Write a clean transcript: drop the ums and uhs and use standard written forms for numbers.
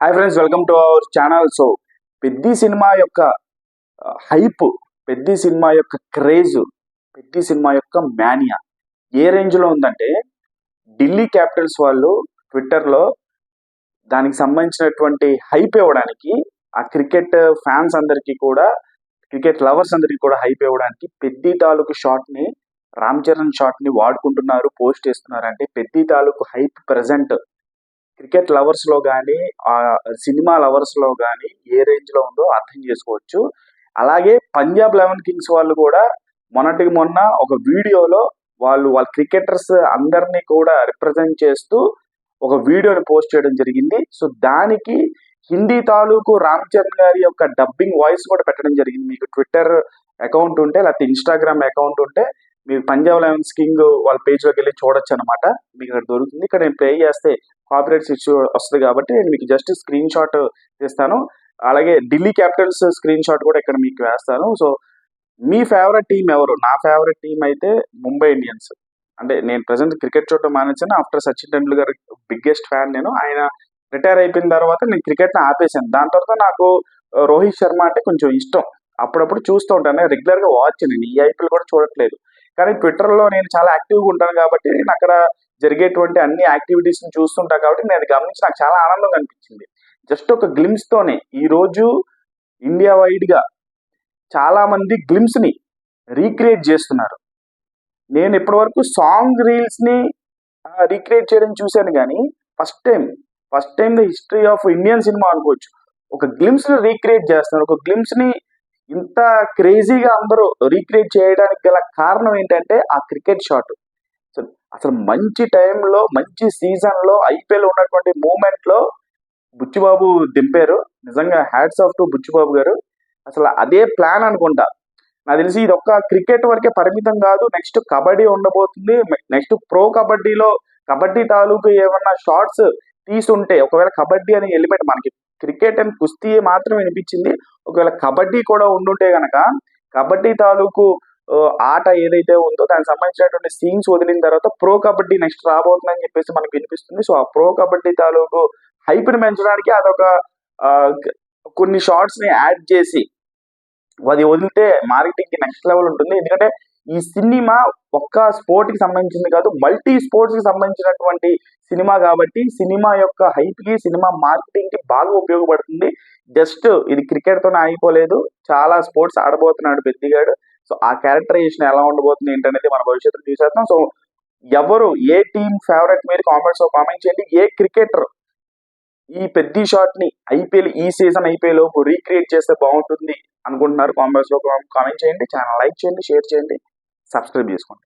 Hi friends, welcome to our channel. So Peddi cinema యొక్క hype, Peddi cinema యొక్క craze, Peddi cinema యొక్క mania ఏ రేంజ్లో ఉందంటే ఢిల్లీ క్యాపిటల్స్ వాళ్ళు ట్విట్టర్లో దానికి సంబంధించినటువంటి హైప్ ఇవ్వడానికి, ఆ క్రికెట్ ఫ్యాన్స్ అందరికీ కూడా, క్రికెట్ లవర్స్ అందరికీ కూడా హైప్ ఇవ్వడానికి పెద్ది తాలూకు షాట్ని, రామ్ చరణ్ షాట్ని వాడుకుంటున్నారు, పోస్ట్ చేస్తున్నారు. అంటే పెద్ది తాలూకు హైప్ ప్రజెంట్ క్రికెట్ లవర్స్ లో కానీ, ఆ సినిమా లవర్స్ లో కానీ ఏ రేంజ్ లో ఉందో అర్థం చేసుకోవచ్చు. అలాగే పంజాబ్ 11 కింగ్స్ వాళ్ళు కూడా మొన్నటికి మొన్న ఒక వీడియోలో వాళ్ళ క్రికెటర్స్ అందరినీ కూడా రిప్రజెంట్ చేస్తూ ఒక వీడియోని పోస్ట్ చేయడం జరిగింది. సో దానికి హిందీ తాలూకు రామ్ చరణ్ గారి యొక్క డబ్బింగ్ వాయిస్ కూడా పెట్టడం జరిగింది. మీకు ట్విట్టర్ అకౌంట్ ఉంటే, లేకపోతే ఇన్స్టాగ్రామ్ అకౌంట్ ఉంటే, మీరు పంజాబ్ 11 కింగ్ వాళ్ళ పేజ్లోకి వెళ్ళి చూడొచ్చు అనమాట. మీకు ఇక్కడ దొరుకుతుంది. ఇక్కడ నేను ప్లే చేస్తే కాపీరైట్స్ ఇష్యూ వస్తుంది కాబట్టి నేను మీకు జస్ట్ స్క్రీన్ షాట్ తీస్తాను. అలాగే ఢిల్లీ క్యాపిటల్స్ స్క్రీన్ షాట్ కూడా ఇక్కడ మీకు వేస్తాను. సో మీ ఫేవరెట్ టీం ఎవరు? నా ఫేవరెట్ టీం అయితే ముంబై ఇండియన్స్. అంటే నేను ప్రజెంట్ క్రికెట్ చూడటం మానేసాను. After Sachin Tendulkar biggest fan నేను. ఆయన రిటైర్ అయిపోయిన తర్వాత నేను క్రికెట్ని ఆపేశాను. దాని తర్వాత నాకు రోహిత్ శర్మ అంటే కొంచెం ఇష్టం. అప్పుడప్పుడు చూస్తూ ఉంటాను. రెగ్యులర్గా వాచ్ నేను ఈ ఐపీఎల్ కూడా చూడట్లేదు. కానీ ట్విట్టర్లో నేను చాలా యాక్టివ్గా ఉంటాను కాబట్టి నేను అక్కడ జరిగేటువంటి అన్ని యాక్టివిటీస్ని చూస్తుంటా కాబట్టి నేను అది గమనించి నాకు చాలా ఆనందంగా అనిపించింది. జస్ట్ ఒక గ్లిమ్స్తోనే ఈరోజు ఇండియా వైడ్గా చాలామంది గ్లిమ్స్ని రీక్రియేట్ చేస్తున్నారు. నేను ఇప్పటివరకు సాంగ్ రీల్స్ని రీక్రియేట్ చేయడం చూశాను, కానీ first time the history of Indian cinema అనుకోవచ్చు, ఒక గ్లిమ్స్ని రీక్రియేట్ చేస్తున్నారు. ఒక గ్లిమ్స్ని ఇంత క్రేజీగా అందరూ రీక్రియేట్ చేయడానికి గల కారణం ఏంటంటే ఆ క్రికెట్ షాట్. అసలు మంచి టైంలో, మంచి సీజన్లో, ఐపీఎల్ ఉన్నటువంటి మూమెంట్లో బుచ్చిబాబు దింపారు. నిజంగా హ్యాట్స్ ఆఫ్ టు బుచ్చిబాబు గారు. అసలు అదే ప్లాన్ అనుకుంటా. నాకు తెలిసి ఇది ఒక్క క్రికెట్ వరకే పరిమితం కాదు. నెక్స్ట్ కబడ్డీ ఉండబోతుంది. నెక్స్ట్ ప్రో కబడ్డీలో కబడ్డీ తాలూకు ఏమన్నా షార్ట్స్ తీసుంటే, ఒకవేళ కబడ్డీ అని ఎలిమెంట్, మనకి క్రికెట్ అండ్ కుస్తీ మాత్రం వినిపించింది, ఒకవేళ కబడ్డీ కూడా ఉండుంటే గనక కబడ్డీ తాలూకు ఆట ఏదైతే ఉందో దానికి సంబంధించినటువంటి సీన్స్ వదిలిన తర్వాత ప్రో కబడ్డీ నెక్స్ట్ రాబోతుందని చెప్పేసి మనకు వినిపిస్తుంది. సో ఆ ప్రో కబడ్డీ తాలూకు హైప్ని పెంచడానికి అదొక కొన్ని షార్ట్స్ ని యాడ్ చేసి అది వదిలితే మార్కెటింగ్ కి నెక్స్ట్ లెవెల్ ఉంటుంది. ఎందుకంటే ఈ సినిమా ఒక్క స్పోర్ట్ కి సంబంధించింది కాదు, మల్టీ స్పోర్ట్స్ కి సంబంధించినటువంటి సినిమా కాబట్టి సినిమా యొక్క హైప్ కి, సినిమా మార్కెటింగ్ కి బాగా ఉపయోగపడుతుంది. జస్ట్ ఇది క్రికెట్ తోనే ఆగిపోలేదు, చాలా స్పోర్ట్స్ ఆడబోతున్నాడు పెద్దిగాడు. సో ఆ క్యారెక్టరైజేషన్ ఎలా ఉండబోతుంది ఏంటనేది మన భవిష్యత్తులో చూసేద్దాం. సో ఎవరు ఏ టీం ఫేవరెట్ మీరు కామెంట్స్ లో కామెంట్ చేయండి. ఏ క్రికెటర్ ఈ పెద్ద షాట్ ని ఐపీఎల్ ఈ సీజన్ ఐపీఎల్ లోపు రీక్రియేట్ చేస్తే బాగుంటుంది అనుకుంటున్నారు? కామెంట్స్ లో కామెంట్ చేయండి. ఛానల్ లైక్ చేయండి, షేర్ చేయండి, సబ్స్క్రైబ్ చేసుకోండి.